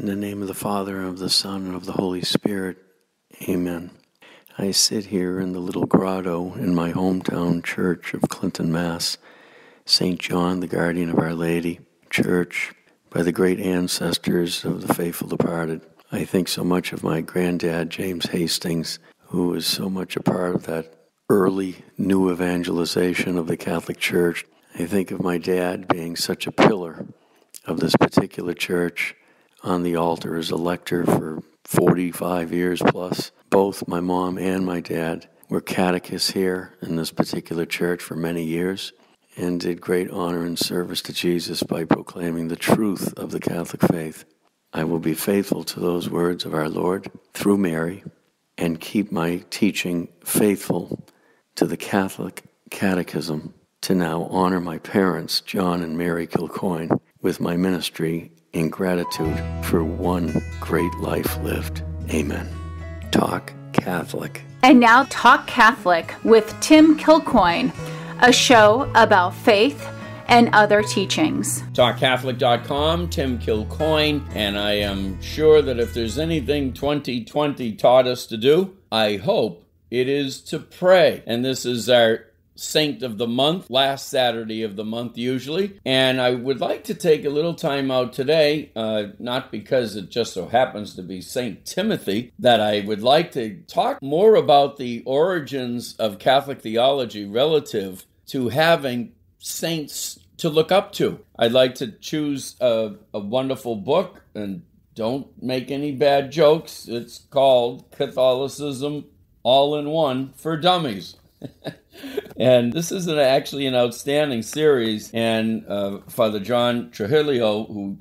In the name of the Father, and of the Son, and of the Holy Spirit. Amen. I sit here in the little grotto in my hometown church of Clinton, Mass. St. John, the guardian of Our Lady, church by the great ancestors of the faithful departed. I think so much of my granddad, James Hastings, who was so much a part of that early new evangelization of the Catholic Church. I think of my dad being such a pillar of this particular church, on the altar as a lector for 45 years plus. Both my mom and my dad were catechists here in this particular church for many years and did great honor and service to Jesus by proclaiming the truth of the Catholic faith. I will be faithful to those words of our Lord through Mary and keep my teaching faithful to the Catholic Catechism to now honor my parents, John and Mary Kilcoyne, with my ministry in gratitude for one great life lived. Amen. Talk Catholic. And now Talk Catholic with Tim Kilcoyne, a show about faith and other teachings. TalkCatholic.com, Tim Kilcoyne, and I am sure that if there's anything 2020 taught us to do, I hope it is to pray. And this is our Saint of the month, last Saturday of the month usually, and I would like to take a little time out today, not because it just so happens to be Saint Timothy, that I would like to talk more about the origins of Catholic theology relative to having saints to look up to. I'd like to choose a wonderful book, and don't make any bad jokes. It's called Catholicism All in One for Dummies. And this is actually an outstanding series, and Father John Trujillo, who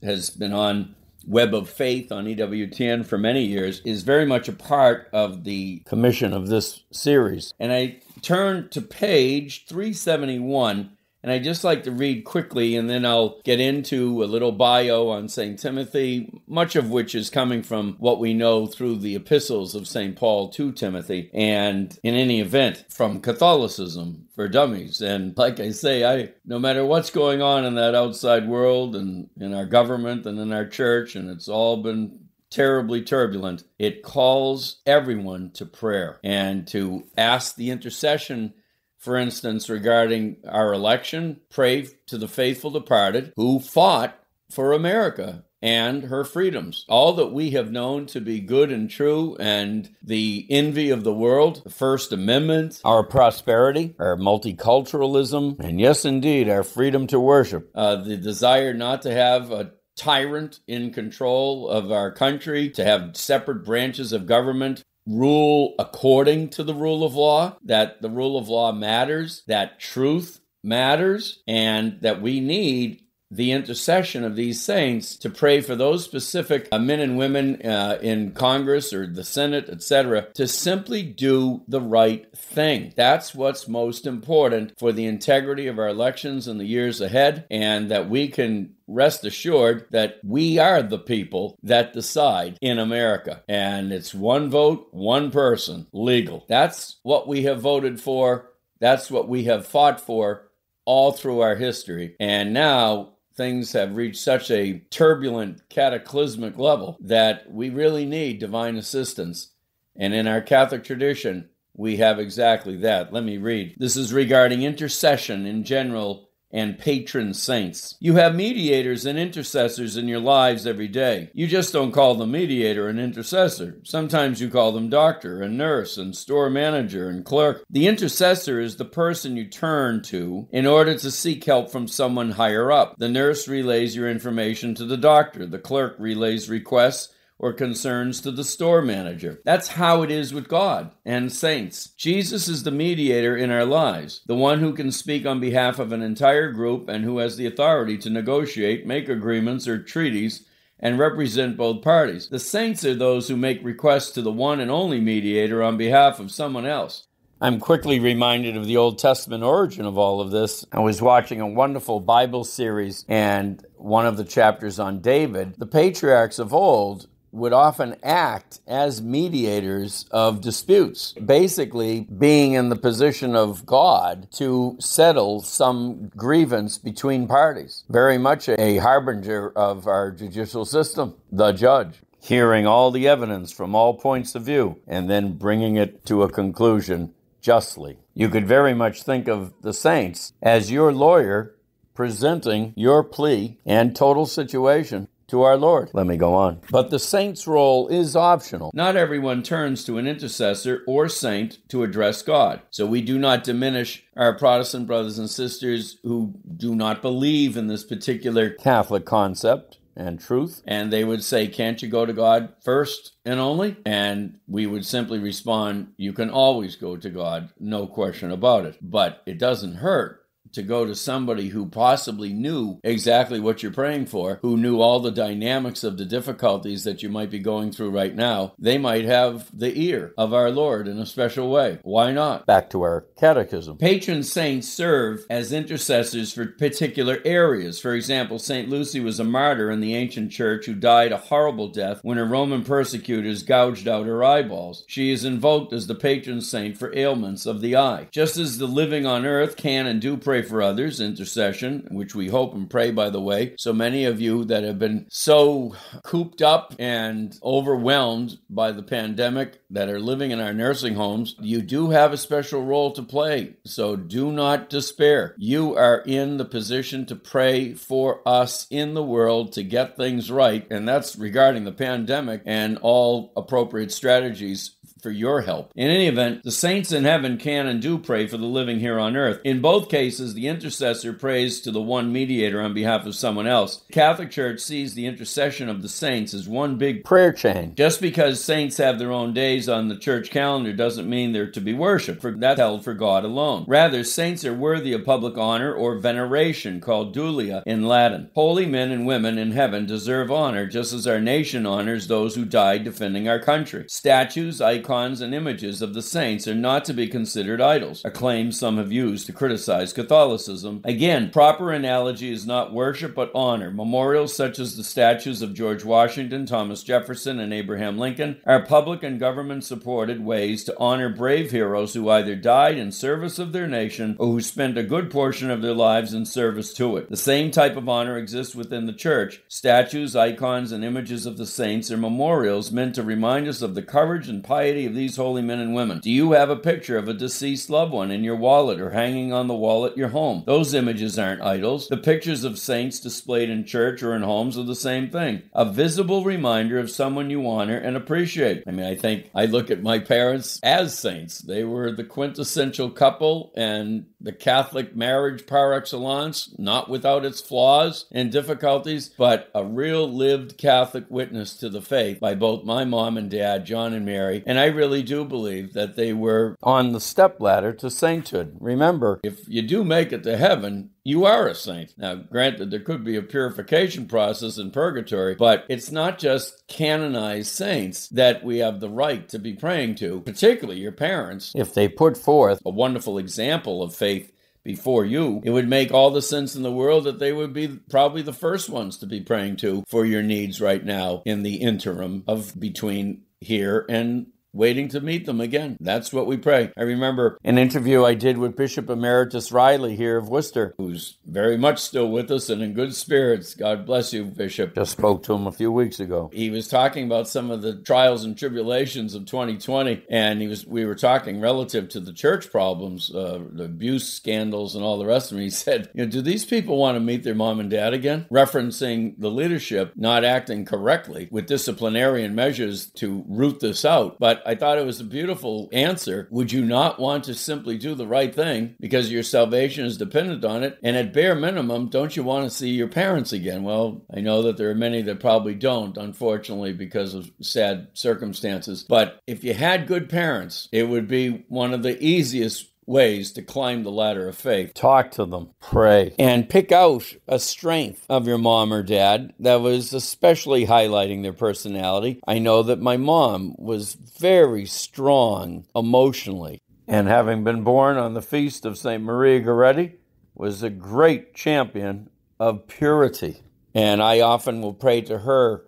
has been on Web of Faith on EWTN for many years, is very much a part of the commission of this series. And I turn to page 371, and I'd just like to read quickly, and then I'll get into a little bio on St. Timothy, much of which is coming from what we know through the epistles of St. Paul to Timothy, and in any event, from Catholicism for Dummies. And like I say, no matter what's going on in that outside world and in our government and in our church, and it's all been terribly turbulent, it calls everyone to prayer and to ask the intercession. For instance, regarding our election, pray to the faithful departed who fought for America and her freedoms. All that we have known to be good and true, and the envy of the world, the First Amendment, our prosperity, our multiculturalism, and yes, indeed, our freedom to worship, the desire not to have a tyrant in control of our country, to have separate branches of government rule according to the rule of law, that the rule of law matters, that truth matters, and that we need the intercession of these saints to pray for those specific men and women in Congress or the Senate, etc., to simply do the right thing. That's what's most important for the integrity of our elections in the years ahead, and that we can rest assured that we are the people that decide in America. And it's one vote, one person, legal. That's what we have voted for. That's what we have fought for all through our history. And now things have reached such a turbulent, cataclysmic level that we really need divine assistance. And in our Catholic tradition, we have exactly that. Let me read. This is regarding intercession in general and patron saints. You have mediators and intercessors in your lives every day. You just don't call them mediator and intercessor. Sometimes you call them doctor and nurse and store manager and clerk. The intercessor is the person you turn to in order to seek help from someone higher up. The nurse relays your information to the doctor. The clerk relays requests or concerns to the store manager. That's how it is with God and saints. Jesus is the mediator in our lives, the one who can speak on behalf of an entire group and who has the authority to negotiate, make agreements or treaties, and represent both parties. The saints are those who make requests to the one and only mediator on behalf of someone else. I'm quickly reminded of the Old Testament origin of all of this. I was watching a wonderful Bible series, and one of the chapters on David. The patriarchs of old would often act as mediators of disputes, basically being in the position of God to settle some grievance between parties. Very much a harbinger of our judicial system, the judge, hearing all the evidence from all points of view and then bringing it to a conclusion justly. You could very much think of the saints as your lawyer presenting your plea and total situation to our Lord. Let me go on. But the saint's role is optional. Not everyone turns to an intercessor or saint to address God. So we do not diminish our Protestant brothers and sisters who do not believe in this particular Catholic concept and truth. And they would say, can't you go to God first and only? And we would simply respond, you can always go to God, no question about it. But it doesn't hurt to go to somebody who possibly knew exactly what you're praying for, who knew all the dynamics of the difficulties that you might be going through right now. They might have the ear of our Lord in a special way. Why not? Back to our catechism. Patron saints serve as intercessors for particular areas. For example, St. Lucy was a martyr in the ancient church who died a horrible death when her Roman persecutors gouged out her eyeballs. She is invoked as the patron saint for ailments of the eye. Just as the living on earth can and do pray for others, intercession, which we hope and pray, by the way. So many of you that have been so cooped up and overwhelmed by the pandemic that are living in our nursing homes, you do have a special role to play. So do not despair. You are in the position to pray for us in the world to get things right, and that's regarding the pandemic and all appropriate strategies for your help. In any event, the saints in heaven can and do pray for the living here on earth. In both cases, the intercessor prays to the one mediator on behalf of someone else. The Catholic Church sees the intercession of the saints as one big prayer chain. Just because saints have their own days on the church calendar doesn't mean they're to be worshipped, for that's held for God alone. Rather, saints are worthy of public honor or veneration, called dulia in Latin. Holy men and women in heaven deserve honor, just as our nation honors those who died defending our country. Statues, icons, and images of the saints are not to be considered idols, a claim some have used to criticize Catholicism. Again, proper analogy is not worship but honor. Memorials such as the statues of George Washington, Thomas Jefferson, and Abraham Lincoln are public and government-supported ways to honor brave heroes who either died in service of their nation or who spent a good portion of their lives in service to it. The same type of honor exists within the church. Statues, icons, and images of the saints are memorials meant to remind us of the courage and piety of these holy men and women. Do you have a picture of a deceased loved one in your wallet or hanging on the wall at your home? Those images aren't idols. The pictures of saints displayed in church or in homes are the same thing. A visible reminder of someone you honor and appreciate. I think I look at my parents as saints. They were the quintessential couple and the Catholic marriage par excellence, not without its flaws and difficulties, but a real lived Catholic witness to the faith by both my mom and dad, John and Mary. And I really do believe that they were on the stepladder to sainthood. Remember, if you do make it to heaven, you are a saint. Now, granted, there could be a purification process in purgatory, but it's not just canonized saints that we have the right to be praying to, particularly your parents. If they put forth a wonderful example of faith before you, it would make all the sense in the world that they would be probably the first ones to be praying to for your needs right now in the interim of between here and waiting to meet them again. That's what we pray. I remember an interview I did with Bishop Emeritus Riley here of Worcester, who's very much still with us and in good spirits. God bless you, Bishop. Just spoke to him a few weeks ago. He was talking about some of the trials and tribulations of 2020, and we were talking relative to the church problems, the abuse scandals and all the rest of them. He said, do these people want to meet their mom and dad again? Referencing the leadership not acting correctly with disciplinarian measures to root this out. But I thought it was a beautiful answer. Would you not want to simply do the right thing because your salvation is dependent on it? And at bare minimum, don't you want to see your parents again? Well, I know that there are many that probably don't, unfortunately, because of sad circumstances. But if you had good parents, it would be one of the easiest ways to climb the ladder of faith. Talk to them, pray, and pick out a strength of your mom or dad that was especially highlighting their personality. I know that my mom was very strong emotionally, and having been born on the feast of St. Maria Goretti, was a great champion of purity. And I often will pray to her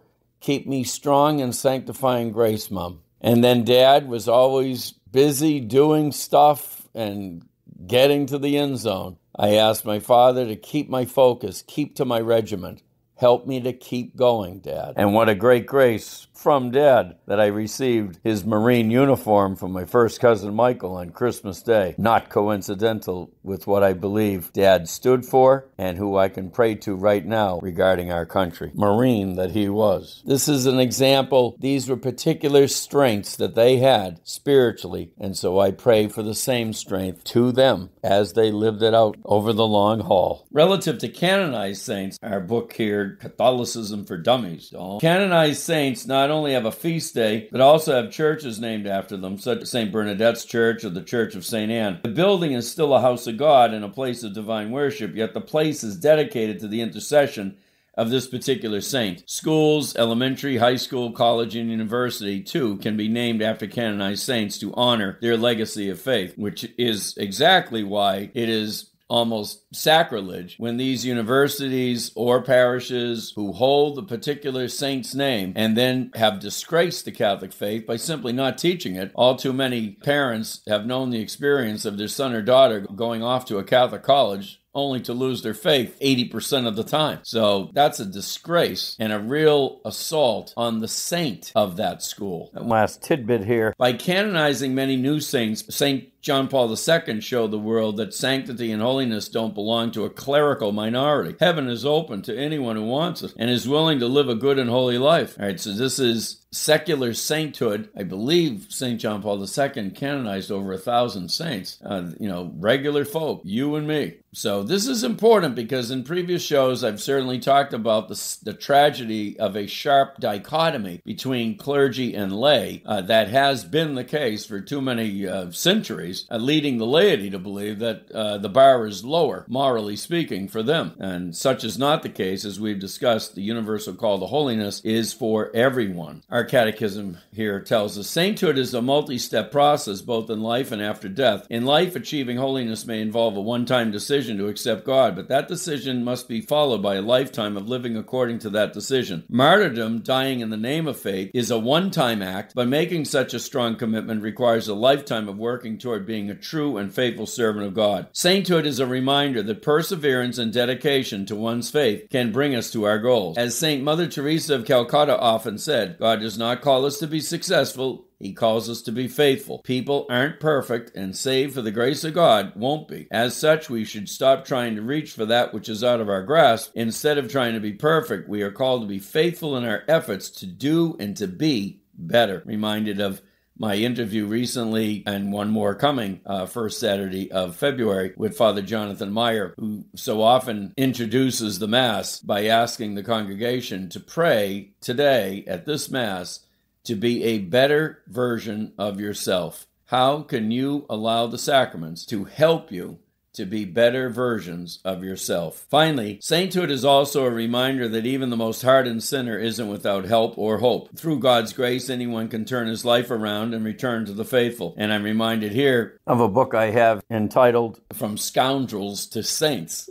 keep me strong in sanctifying grace, Mom. And then Dad was always busy doing stuff and getting to the end zone. I asked my father to keep my focus, keep to my regiment. Help me to keep going, Dad. And what a great grace from Dad that I received his Marine uniform from my first cousin Michael on Christmas Day. Not coincidental with what I believe Dad stood for and who I can pray to right now regarding our country. Marine that he was. This is an example. These were particular strengths that they had spiritually, and so I pray for the same strength to them as they lived it out over the long haul. Relative to canonized saints, our book here, Catholicism for Dummies. Canonized saints not only have a feast day, but also have churches named after them, such as St. Bernadette's Church or the Church of St. Anne. The building is still a house of God and a place of divine worship, yet the place is dedicated to the intercession of this particular saint. Schools, elementary, high school, college, and university, too, can be named after canonized saints to honor their legacy of faith, which is exactly why it is almost sacrilege when these universities or parishes who hold the particular saint's name and then have disgraced the Catholic faith by simply not teaching it. All too many parents have known the experience of their son or daughter going off to a Catholic college only to lose their faith 80% of the time. So that's a disgrace and a real assault on the saint of that school. And last tidbit here. By canonizing many new saints, St. John Paul II showed the world that sanctity and holiness don't belong to a clerical minority. Heaven is open to anyone who wants it and is willing to live a good and holy life. All right, so this is secular sainthood. I believe St. John Paul II canonized over 1,000 saints, regular folk, you and me. So this is important because in previous shows, I've certainly talked about the tragedy of a sharp dichotomy between clergy and lay. That has been the case for too many centuries, leading the laity to believe that the bar is lower, morally speaking, for them. And such is not the case. As we've discussed, the universal call to holiness is for everyone. Our catechism here tells us sainthood is a multi-step process, both in life and after death. In life, achieving holiness may involve a one-time decision to accept God, but that decision must be followed by a lifetime of living according to that decision. Martyrdom, dying in the name of faith, is a one-time act, but making such a strong commitment requires a lifetime of working toward being a true and faithful servant of God. Sainthood is a reminder that perseverance and dedication to one's faith can bring us to our goals. As Saint Mother Teresa of Calcutta often said, God does not call us to be successful, He calls us to be faithful. People aren't perfect, and save for the grace of God, won't be. As such, we should stop trying to reach for that which is out of our grasp. Instead of trying to be perfect, we are called to be faithful in our efforts to do and to be better. Reminded of my interview recently, and one more coming, first Saturday of February, with Father Jonathan Meyer, who so often introduces the Mass by asking the congregation to pray today at this Mass to be a better version of yourself. How can you allow the sacraments to help you to be better versions of yourself? Finally, sainthood is also a reminder that even the most hardened sinner isn't without help or hope. Through God's grace, anyone can turn his life around and return to the faithful. And I'm reminded here of a book I have entitled From Scoundrels to Saints.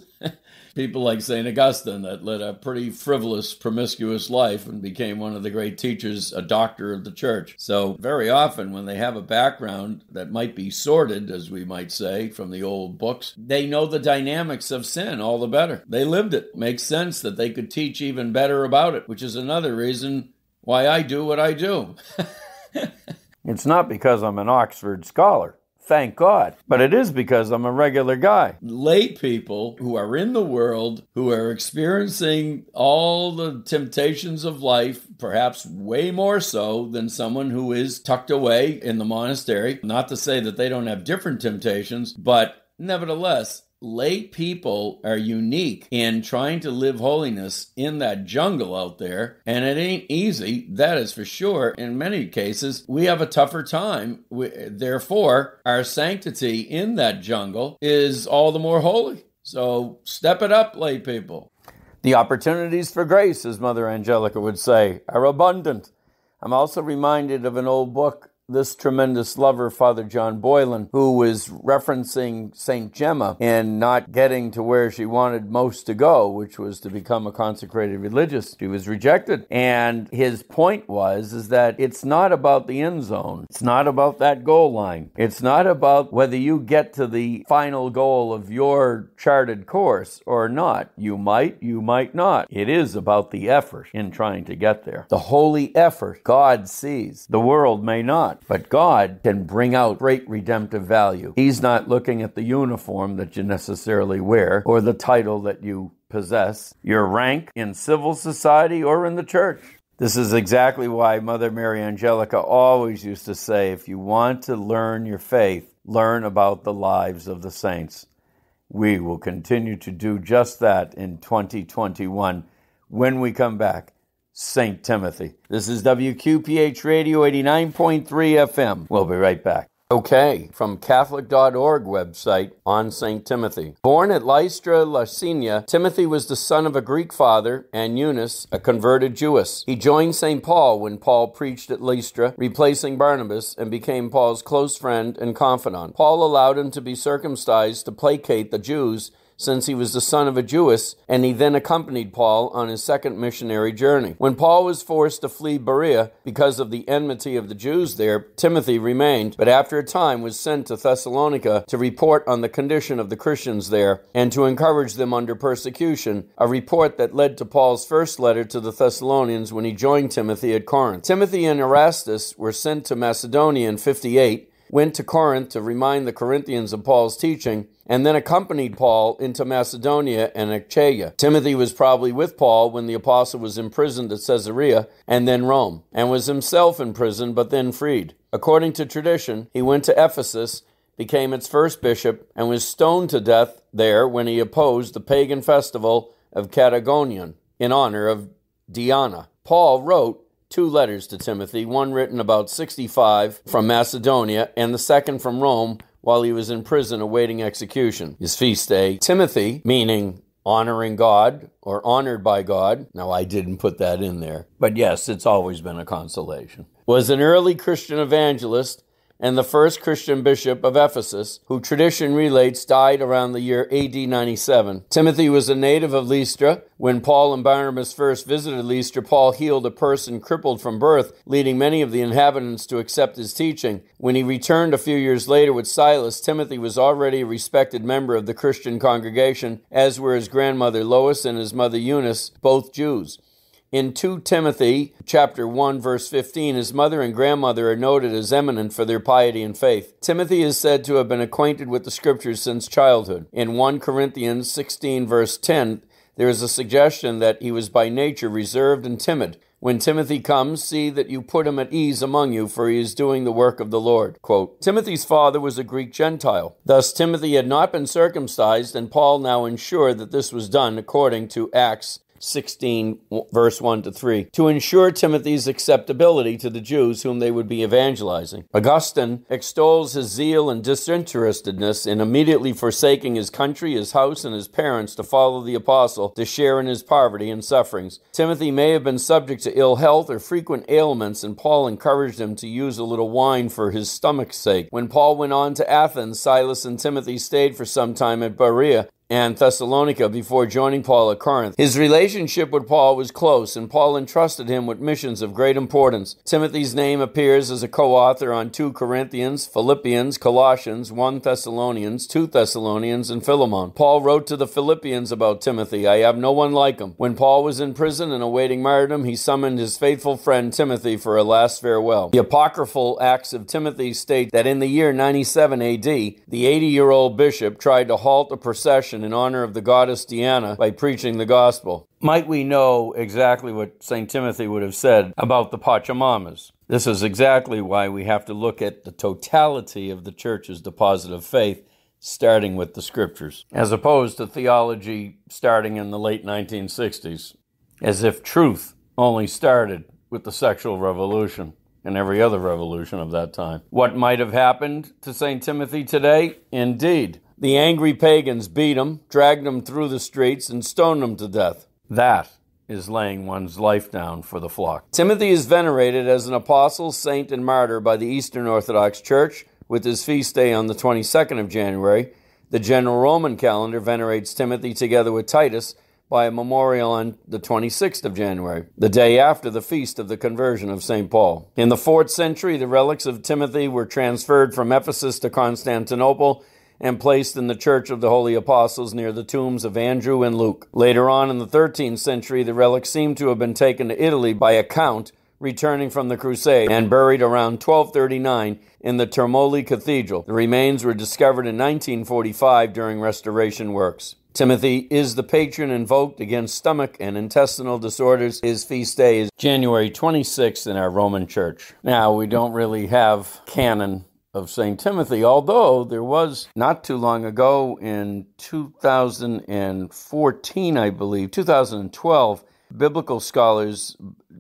People like St. Augustine that led a pretty frivolous, promiscuous life and became one of the great teachers, a doctor of the church. So very often when they have a background that might be sordid, as we might say, from the old books, they know the dynamics of sin all the better. They lived it. Makes sense that they could teach even better about it, which is another reason why I do what I do. It's not because I'm an Oxford scholar. Thank God. But it is because I'm a regular guy. Lay people who are in the world, who are experiencing all the temptations of life, perhaps way more so than someone who is tucked away in the monastery. Not to say that they don't have different temptations, but nevertheless, lay people are unique in trying to live holiness in that jungle out there, and it ain't easy, that is for sure. In many cases, we have a tougher time. Therefore, our sanctity in that jungle is all the more holy. So step it up, lay people. The opportunities for grace, as Mother Angelica would say, are abundant. I'm also reminded of an old book this tremendous lover, Father John Boylan, who was referencing St. Gemma and not getting to where she wanted most to go, which was to become a consecrated religious. She was rejected. And his point is that it's not about the end zone. It's not about that goal line. It's not about whether you get to the final goal of your charted course or not. You might not. It is about the effort in trying to get there. The holy effort God sees. The world may not. But God can bring out great redemptive value. He's not looking at the uniform that you necessarily wear or the title that you possess, your rank in civil society or in the church. This is exactly why Mother Mary Angelica always used to say, if you want to learn your faith, learn about the lives of the saints. We will continue to do just that in 2021 when we come back. St. Timothy. This is WQPH Radio 89.3 FM. We'll be right back. Okay, from Catholic.org website on St. Timothy. Born at Lystra, Laconia, Timothy was the son of a Greek father and Eunice, a converted Jewess. He joined St. Paul when Paul preached at Lystra, replacing Barnabas, and became Paul's close friend and confidant. Paul allowed him to be circumcised to placate the Jews, since he was the son of a Jewess, and he then accompanied Paul on his second missionary journey. When Paul was forced to flee Berea because of the enmity of the Jews there, Timothy remained, but after a time was sent to Thessalonica to report on the condition of the Christians there and to encourage them under persecution, a report that led to Paul's first letter to the Thessalonians when he joined Timothy at Corinth. Timothy and Erastus were sent to Macedonia in 58, went to Corinth to remind the Corinthians of Paul's teaching, and then accompanied Paul into Macedonia and Achaia. Timothy was probably with Paul when the apostle was imprisoned at Caesarea and then Rome, and was himself in prison but then freed. According to tradition, he went to Ephesus, became its first bishop, and was stoned to death there when he opposed the pagan festival of Catagonion in honor of Diana. Paul wrote 2 letters to Timothy, one written about 65 from Macedonia and the second from Rome while he was in prison awaiting execution. His feast day, Timothy, meaning honoring God or honored by God. Now, I didn't put that in there, but yes, it's always been a consolation. Was an early Christian evangelist and the first Christian bishop of Ephesus, who tradition relates died around the year AD 97. Timothy was a native of Lystra. When Paul and Barnabas first visited Lystra, Paul healed a person crippled from birth, leading many of the inhabitants to accept his teaching. When he returned a few years later with Silas, Timothy was already a respected member of the Christian congregation, as were his grandmother Lois and his mother Eunice, both Jews. In 2 Timothy chapter 1, verse 15, his mother and grandmother are noted as eminent for their piety and faith. Timothy is said to have been acquainted with the Scriptures since childhood. In 1 Corinthians 16, verse 10, there is a suggestion that he was by nature reserved and timid. When Timothy comes, see that you put him at ease among you, for he is doing the work of the Lord. Quote, Timothy's father was a Greek Gentile. Thus, Timothy had not been circumcised, and Paul now ensured that this was done according to Acts 16, verse 1 to 3, to ensure Timothy's acceptability to the Jews whom they would be evangelizing. Augustine extols his zeal and disinterestedness in immediately forsaking his country, his house, and his parents to follow the apostle, to share in his poverty and sufferings. Timothy may have been subject to ill health or frequent ailments, and Paul encouraged him to use a little wine for his stomach's sake. When Paul went on to Athens, Silas and Timothy stayed for some time at Berea and Thessalonica before joining Paul at Corinth. His relationship with Paul was close, and Paul entrusted him with missions of great importance. Timothy's name appears as a co-author on 2 Corinthians, Philippians, Colossians, 1 Thessalonians, 2 Thessalonians, and Philemon. Paul wrote to the Philippians about Timothy, I have no one like him. When Paul was in prison and awaiting martyrdom, he summoned his faithful friend Timothy for a last farewell. The apocryphal Acts of Timothy state that in the year 97 AD, the 80-year-old bishop tried to halt a procession in honor of the goddess Diana by preaching the gospel. Might we know exactly what St. Timothy would have said about the Pachamamas? This is exactly why we have to look at the totality of the church's deposit of faith, starting with the scriptures, as opposed to theology starting in the late 1960s, as if truth only started with the sexual revolution and every other revolution of that time. What might have happened to St. Timothy today? Indeed. The angry pagans beat him, dragged him through the streets, and stoned him to death. That is laying one's life down for the flock. Timothy is venerated as an apostle, saint, and martyr by the Eastern Orthodox Church, with his feast day on the 22nd of January. The general Roman calendar venerates Timothy together with Titus by a memorial on the 26th of January, the day after the feast of the conversion of St. Paul. In the 4th century, the relics of Timothy were transferred from Ephesus to Constantinople and placed in the Church of the Holy Apostles near the tombs of Andrew and Luke. Later on in the 13th century, the relics seem to have been taken to Italy by a count returning from the Crusade and buried around 1239 in the Termoli Cathedral. The remains were discovered in 1945 during restoration works. Timothy is the patron invoked against stomach and intestinal disorders. His feast day is January 26th in our Roman Church. Now, we don't really have canon of St. Timothy, although there was not too long ago in 2014, I believe, 2012, biblical scholars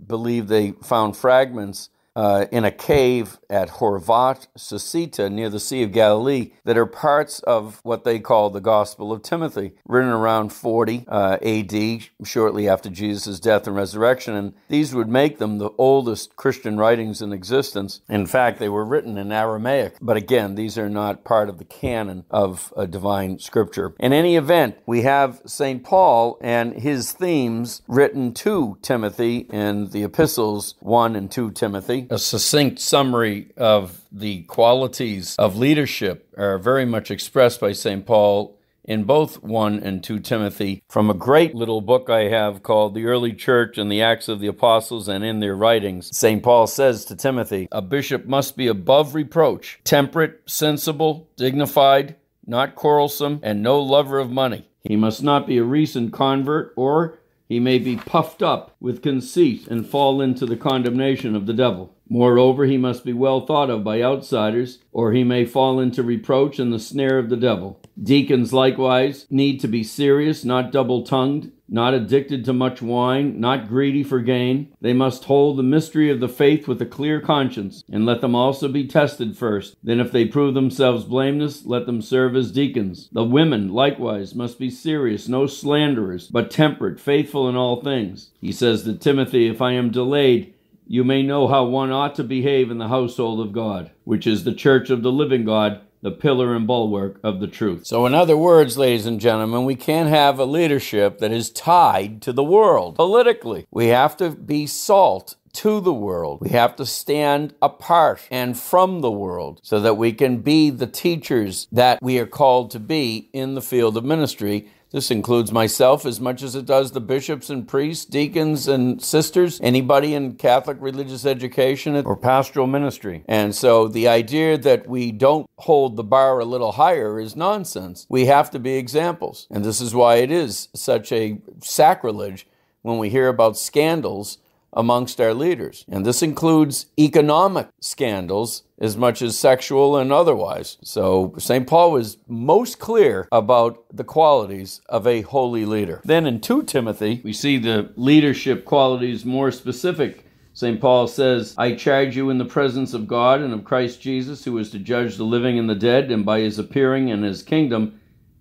believe they found fragments in a cave at Horvat, Susita, near the Sea of Galilee, that are parts of what they call the Gospel of Timothy, written around 40 AD, shortly after Jesus' death and resurrection. And these would make them the oldest Christian writings in existence. In fact, they were written in Aramaic. But again, these are not part of the canon of divine scripture. In any event, we have St. Paul and his themes written to Timothy in the epistles 1 and 2 Timothy. A succinct summary of the qualities of leadership are very much expressed by St. Paul in both 1 and 2 Timothy from a great little book I have called The Early Church and the Acts of the Apostles and in Their Writings. St. Paul says to Timothy, "A bishop must be above reproach, temperate, sensible, dignified, not quarrelsome, and no lover of money. He must not be a recent convert, or he may be puffed up with conceit and fall into the condemnation of the devil. Moreover, he must be well thought of by outsiders, or he may fall into reproach and the snare of the devil. Deacons likewise need to be serious, not double-tongued, not addicted to much wine, not greedy for gain. They must hold the mystery of the faith with a clear conscience, and let them also be tested first. Then if they prove themselves blameless, let them serve as deacons. The women likewise must be serious, no slanderers, but temperate, faithful in all things." He says to Timothy, "If I am delayed, you may know how one ought to behave in the household of God, which is the church of the living God, the pillar and bulwark of the truth." So in other words, ladies and gentlemen, we can't have a leadership that is tied to the world politically. We have to be salt to the world. We have to stand apart and from the world so that we can be the teachers that we are called to be in the field of ministry. This includes myself as much as it does the bishops and priests, deacons and sisters, anybody in Catholic religious education or pastoral ministry. And so the idea that we don't hold the bar a little higher is nonsense. We have to be examples. And this is why it is such a sacrilege when we hear about scandals amongst our leaders. And this includes economic scandals as much as sexual and otherwise. So St. Paul was most clear about the qualities of a holy leader. Then in 2 Timothy, we see the leadership qualities more specific. St. Paul says, "I charge you in the presence of God and of Christ Jesus, who is to judge the living and the dead, and by his appearing in his kingdom,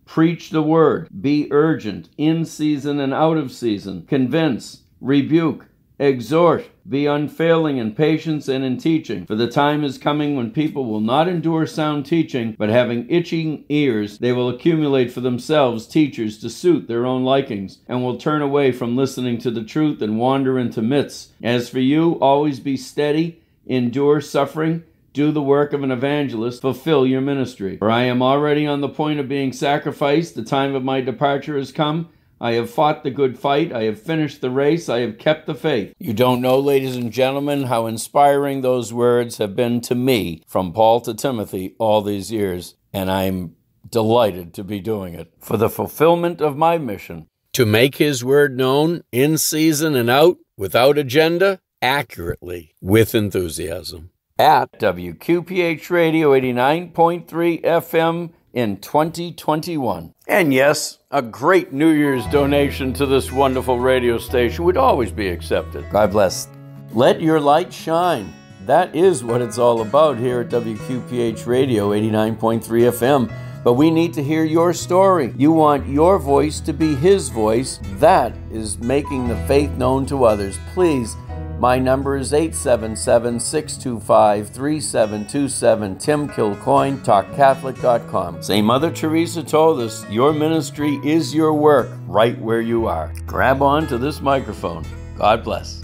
preach the word, be urgent, in season and out of season, convince, rebuke, exhort, be unfailing in patience and in teaching. For the time is coming when people will not endure sound teaching, but having itching ears, they will accumulate for themselves teachers to suit their own likings, and will turn away from listening to the truth and wander into myths. As for you, always be steady, endure suffering, do the work of an evangelist, fulfill your ministry. For I am already on the point of being sacrificed. The time of my departure has come. I have fought the good fight. I have finished the race. I have kept the faith." You don't know, ladies and gentlemen, how inspiring those words have been to me from Paul to Timothy all these years, and I'm delighted to be doing it for the fulfillment of my mission to make his word known in season and out, without agenda, accurately, with enthusiasm. At WQPH Radio 89.3 FM in 2021. And yes, a great New Year's donation to this wonderful radio station would always be accepted. God bless. Let your light shine. That is what it's all about here at WQPH Radio 89.3 FM. But we need to hear your story. You want your voice to be His voice. That is making the faith known to others. Please, my number is 877-625-3727. Tim Kilcoyne, TalkCatholic.com. St. Mother Teresa told us, your ministry is your work right where you are. Grab on to this microphone. God bless.